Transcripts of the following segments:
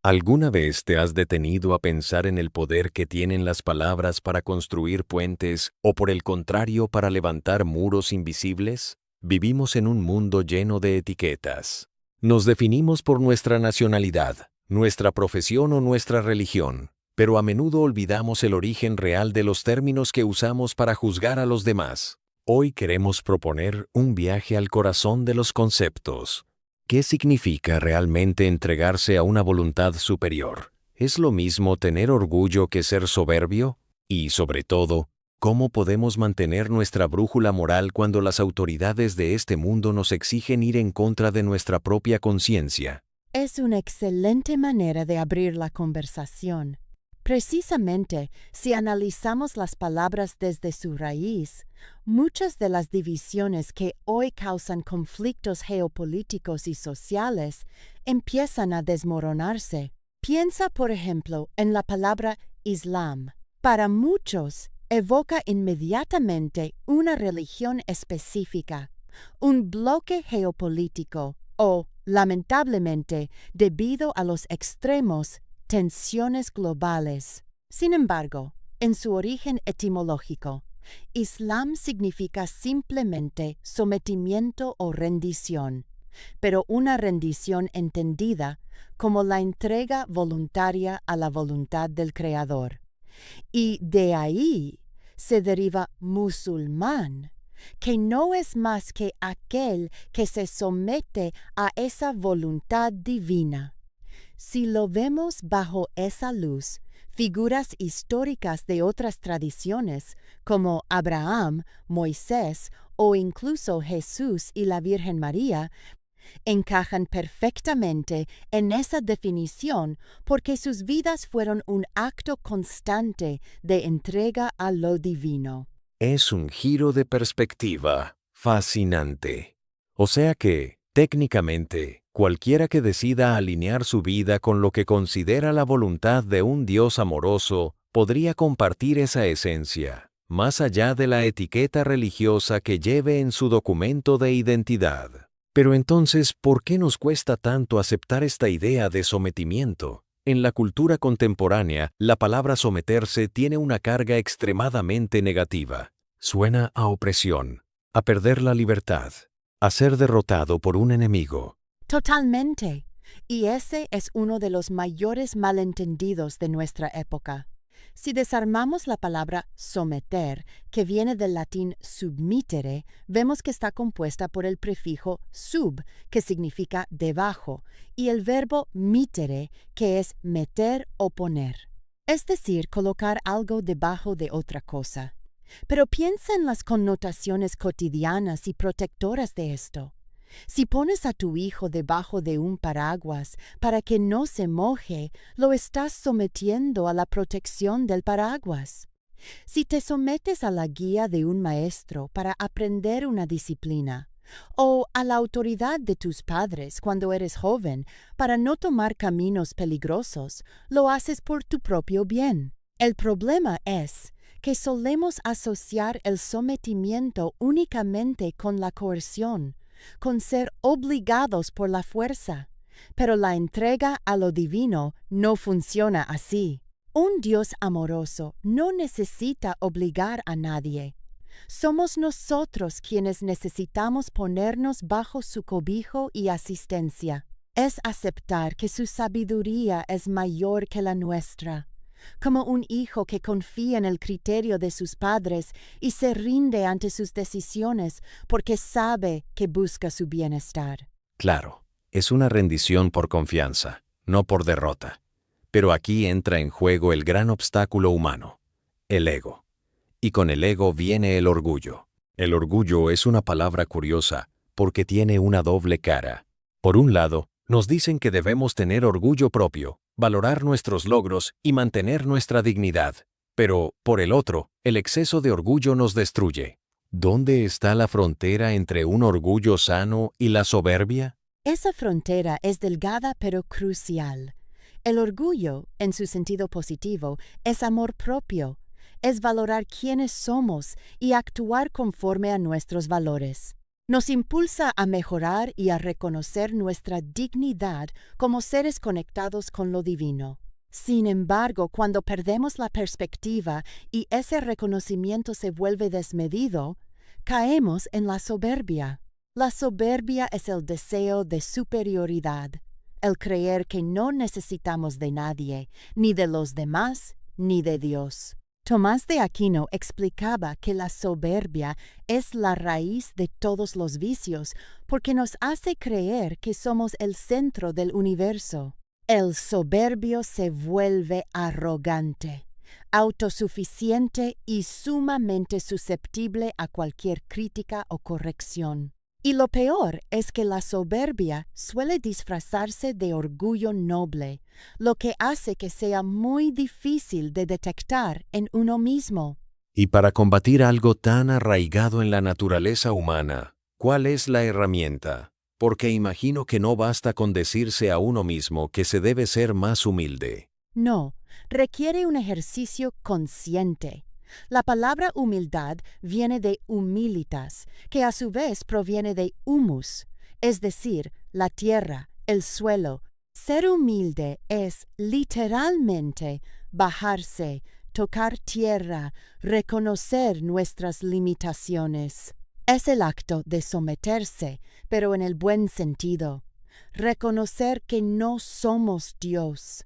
¿Alguna vez te has detenido a pensar en el poder que tienen las palabras para construir puentes o, por el contrario, para levantar muros invisibles? Vivimos en un mundo lleno de etiquetas. Nos definimos por nuestra nacionalidad, nuestra profesión o nuestra religión, pero a menudo olvidamos el origen real de los términos que usamos para juzgar a los demás. Hoy queremos proponer un viaje al corazón de los conceptos. ¿Qué significa realmente entregarse a una voluntad superior? ¿Es lo mismo tener orgullo que ser soberbio? Y, sobre todo, ¿cómo podemos mantener nuestra brújula moral cuando las autoridades de este mundo nos exigen ir en contra de nuestra propia conciencia? Es una excelente manera de abrir la conversación. Precisamente, si analizamos las palabras desde su raíz, muchas de las divisiones que hoy causan conflictos geopolíticos y sociales empiezan a desmoronarse. Piensa, por ejemplo, en la palabra Islam. Para muchos, evoca inmediatamente una religión específica, un bloque geopolítico o, lamentablemente, debido a los extremos, tensiones globales. Sin embargo, en su origen etimológico, Islam significa simplemente sometimiento o rendición, pero una rendición entendida como la entrega voluntaria a la voluntad del Creador. Y de ahí se deriva musulmán, que no es más que aquel que se somete a esa voluntad divina. Si lo vemos bajo esa luz, figuras históricas de otras tradiciones, como Abraham, Moisés o incluso Jesús y la Virgen María, encajan perfectamente en esa definición porque sus vidas fueron un acto constante de entrega a lo divino. Es un giro de perspectiva fascinante. O sea que, técnicamente, cualquiera que decida alinear su vida con lo que considera la voluntad de un Dios amoroso podría compartir esa esencia, más allá de la etiqueta religiosa que lleve en su documento de identidad. Pero entonces, ¿por qué nos cuesta tanto aceptar esta idea de sometimiento? En la cultura contemporánea, la palabra someterse tiene una carga extremadamente negativa. Suena a opresión, a perder la libertad, a ser derrotado por un enemigo. Totalmente. Y ese es uno de los mayores malentendidos de nuestra época. Si desarmamos la palabra someter, que viene del latín submittere, vemos que está compuesta por el prefijo sub, que significa debajo, y el verbo mittere, que es meter o poner. Es decir, colocar algo debajo de otra cosa. Pero piensa en las connotaciones cotidianas y protectoras de esto. Si pones a tu hijo debajo de un paraguas para que no se moje, lo estás sometiendo a la protección del paraguas. Si te sometes a la guía de un maestro para aprender una disciplina, o a la autoridad de tus padres cuando eres joven para no tomar caminos peligrosos, lo haces por tu propio bien. El problema es que solemos asociar el sometimiento únicamente con la coerción, con ser obligados por la fuerza. Pero la entrega a lo divino no funciona así. Un Dios amoroso no necesita obligar a nadie. Somos nosotros quienes necesitamos ponernos bajo su cobijo y asistencia. Es aceptar que su sabiduría es mayor que la nuestra, como un hijo que confía en el criterio de sus padres y se rinde ante sus decisiones porque sabe que busca su bienestar. Claro, es una rendición por confianza, no por derrota. Pero aquí entra en juego el gran obstáculo humano, el ego. Y con el ego viene el orgullo. El orgullo es una palabra curiosa porque tiene una doble cara. Por un lado, nos dicen que debemos tener orgullo propio, valorar nuestros logros y mantener nuestra dignidad. Pero, por el otro, el exceso de orgullo nos destruye. ¿Dónde está la frontera entre un orgullo sano y la soberbia? Esa frontera es delgada pero crucial. El orgullo, en su sentido positivo, es amor propio, es valorar quiénes somos y actuar conforme a nuestros valores. Nos impulsa a mejorar y a reconocer nuestra dignidad como seres conectados con lo divino. Sin embargo, cuando perdemos la perspectiva y ese reconocimiento se vuelve desmedido, caemos en la soberbia. La soberbia es el deseo de superioridad, el creer que no necesitamos de nadie, ni de los demás, ni de Dios. Tomás de Aquino explicaba que la soberbia es la raíz de todos los vicios porque nos hace creer que somos el centro del universo. El soberbio se vuelve arrogante, autosuficiente y sumamente susceptible a cualquier crítica o corrección. Y lo peor es que la soberbia suele disfrazarse de orgullo noble, lo que hace que sea muy difícil de detectar en uno mismo. Y para combatir algo tan arraigado en la naturaleza humana, ¿cuál es la herramienta? Porque imagino que no basta con decirse a uno mismo que se debe ser más humilde. No, requiere un ejercicio consciente. La palabra humildad viene de humilitas, que a su vez proviene de humus, es decir, la tierra, el suelo. Ser humilde es literalmente bajarse, tocar tierra, reconocer nuestras limitaciones. Es el acto de someterse, pero en el buen sentido. Reconocer que no somos Dios.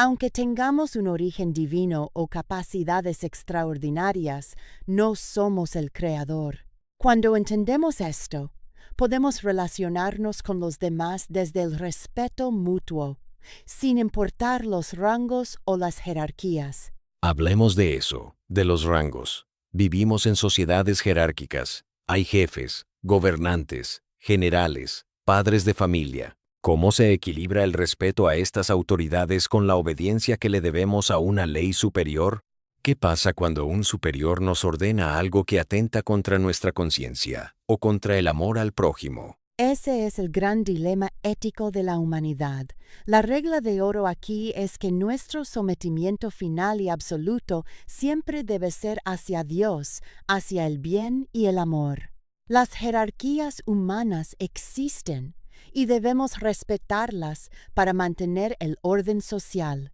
Aunque tengamos un origen divino o capacidades extraordinarias, no somos el Creador. Cuando entendemos esto, podemos relacionarnos con los demás desde el respeto mutuo, sin importar los rangos o las jerarquías. Hablemos de eso, de los rangos. Vivimos en sociedades jerárquicas. Hay jefes, gobernantes, generales, padres de familia. ¿Cómo se equilibra el respeto a estas autoridades con la obediencia que le debemos a una ley superior? ¿Qué pasa cuando un superior nos ordena algo que atenta contra nuestra conciencia o contra el amor al prójimo? Ese es el gran dilema ético de la humanidad. La regla de oro aquí es que nuestro sometimiento final y absoluto siempre debe ser hacia Dios, hacia el bien y el amor. Las jerarquías humanas existen y debemos respetarlas para mantener el orden social.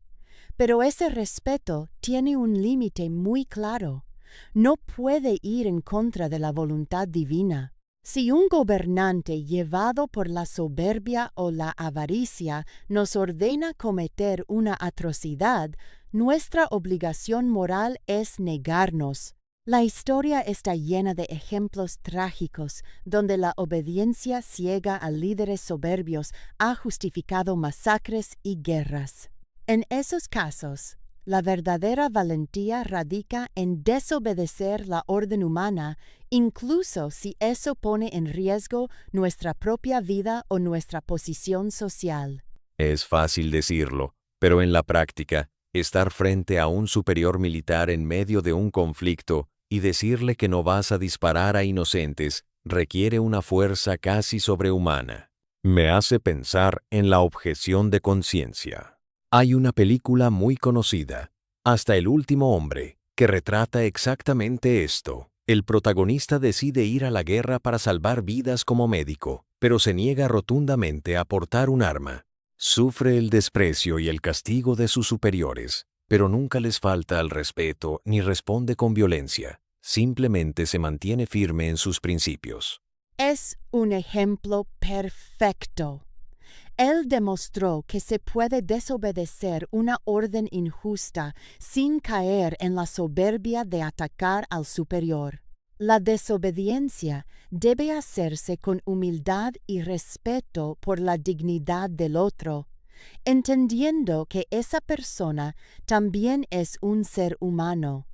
Pero ese respeto tiene un límite muy claro. No puede ir en contra de la voluntad divina. Si un gobernante llevado por la soberbia o la avaricia nos ordena cometer una atrocidad, nuestra obligación moral es negarnos. La historia está llena de ejemplos trágicos donde la obediencia ciega a líderes soberbios ha justificado masacres y guerras. En esos casos, la verdadera valentía radica en desobedecer la orden humana, incluso si eso pone en riesgo nuestra propia vida o nuestra posición social. Es fácil decirlo, pero en la práctica, estar frente a un superior militar en medio de un conflicto y decirle que no vas a disparar a inocentes requiere una fuerza casi sobrehumana. Me hace pensar en la objeción de conciencia. Hay una película muy conocida, Hasta el último hombre, que retrata exactamente esto. El protagonista decide ir a la guerra para salvar vidas como médico, pero se niega rotundamente a portar un arma. Sufre el desprecio y el castigo de sus superiores, pero nunca les falta al respeto ni responde con violencia. Simplemente se mantiene firme en sus principios. Es un ejemplo perfecto. Él demostró que se puede desobedecer una orden injusta sin caer en la soberbia de atacar al superior. La desobediencia debe hacerse con humildad y respeto por la dignidad del otro, entendiendo que esa persona también es un ser humano,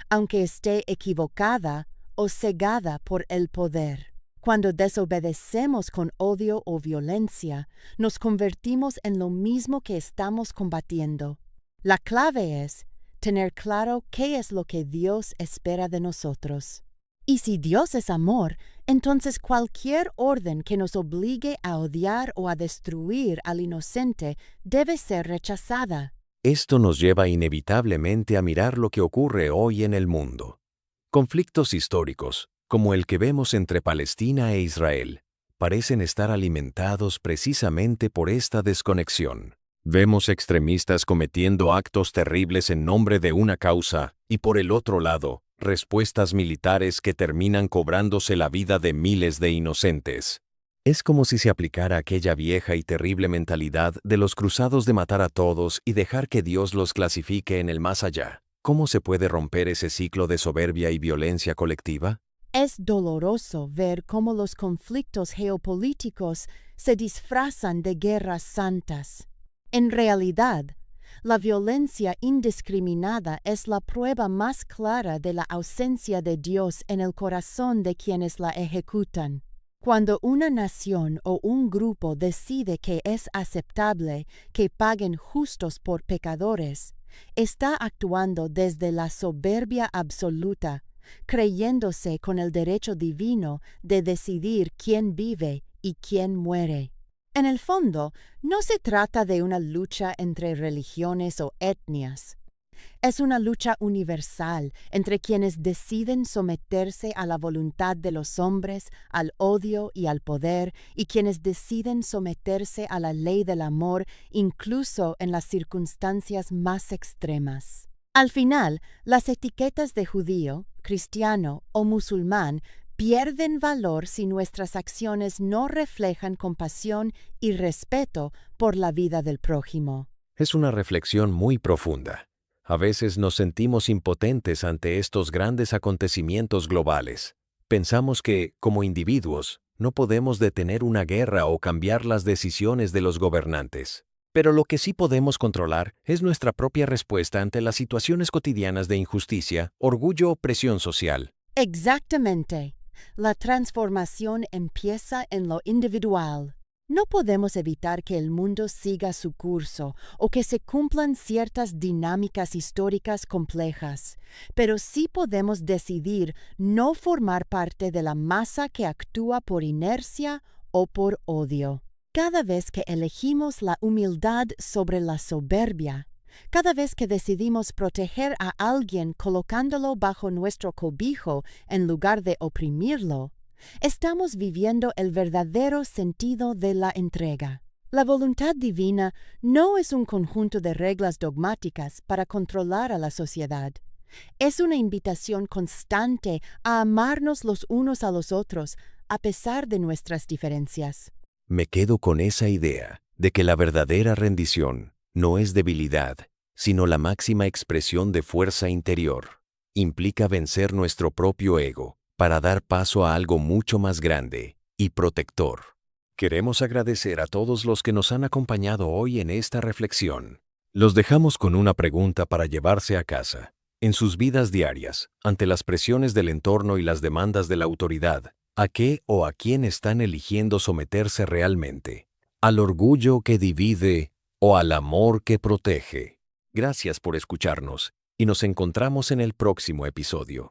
aunque esté equivocada o cegada por el poder. Cuando desobedecemos con odio o violencia, nos convertimos en lo mismo que estamos combatiendo. La clave es tener claro qué es lo que Dios espera de nosotros. Y si Dios es amor, entonces cualquier orden que nos obligue a odiar o a destruir al inocente debe ser rechazada. Esto nos lleva inevitablemente a mirar lo que ocurre hoy en el mundo. Conflictos históricos, como el que vemos entre Palestina e Israel, parecen estar alimentados precisamente por esta desconexión. Vemos extremistas cometiendo actos terribles en nombre de una causa y, por el otro lado, respuestas militares que terminan cobrándose la vida de miles de inocentes. Es como si se aplicara aquella vieja y terrible mentalidad de los cruzados de matar a todos y dejar que Dios los clasifique en el más allá. ¿Cómo se puede romper ese ciclo de soberbia y violencia colectiva? Es doloroso ver cómo los conflictos geopolíticos se disfrazan de guerras santas. En realidad, la violencia indiscriminada es la prueba más clara de la ausencia de Dios en el corazón de quienes la ejecutan. Cuando una nación o un grupo decide que es aceptable que paguen justos por pecadores, está actuando desde la soberbia absoluta, creyéndose con el derecho divino de decidir quién vive y quién muere. En el fondo, no se trata de una lucha entre religiones o etnias. Es una lucha universal entre quienes deciden someterse a la voluntad de los hombres, al odio y al poder, y quienes deciden someterse a la ley del amor, incluso en las circunstancias más extremas. Al final, las etiquetas de judío, cristiano o musulmán pierden valor si nuestras acciones no reflejan compasión y respeto por la vida del prójimo. Es una reflexión muy profunda. A veces nos sentimos impotentes ante estos grandes acontecimientos globales. Pensamos que, como individuos, no podemos detener una guerra o cambiar las decisiones de los gobernantes. Pero lo que sí podemos controlar es nuestra propia respuesta ante las situaciones cotidianas de injusticia, orgullo o presión social. Exactamente. La transformación empieza en lo individual. No podemos evitar que el mundo siga su curso o que se cumplan ciertas dinámicas históricas complejas, pero sí podemos decidir no formar parte de la masa que actúa por inercia o por odio. Cada vez que elegimos la humildad sobre la soberbia, cada vez que decidimos proteger a alguien colocándolo bajo nuestro cobijo en lugar de oprimirlo, estamos viviendo el verdadero sentido de la entrega. La voluntad divina no es un conjunto de reglas dogmáticas para controlar a la sociedad. Es una invitación constante a amarnos los unos a los otros, a pesar de nuestras diferencias. Me quedo con esa idea de que la verdadera rendición no es debilidad, sino la máxima expresión de fuerza interior. Implica vencer nuestro propio ego para dar paso a algo mucho más grande y protector. Queremos agradecer a todos los que nos han acompañado hoy en esta reflexión. Los dejamos con una pregunta para llevarse a casa. En sus vidas diarias, ante las presiones del entorno y las demandas de la autoridad, ¿a qué o a quién están eligiendo someterse realmente? ¿Al orgullo que divide o al amor que protege? Gracias por escucharnos y nos encontramos en el próximo episodio.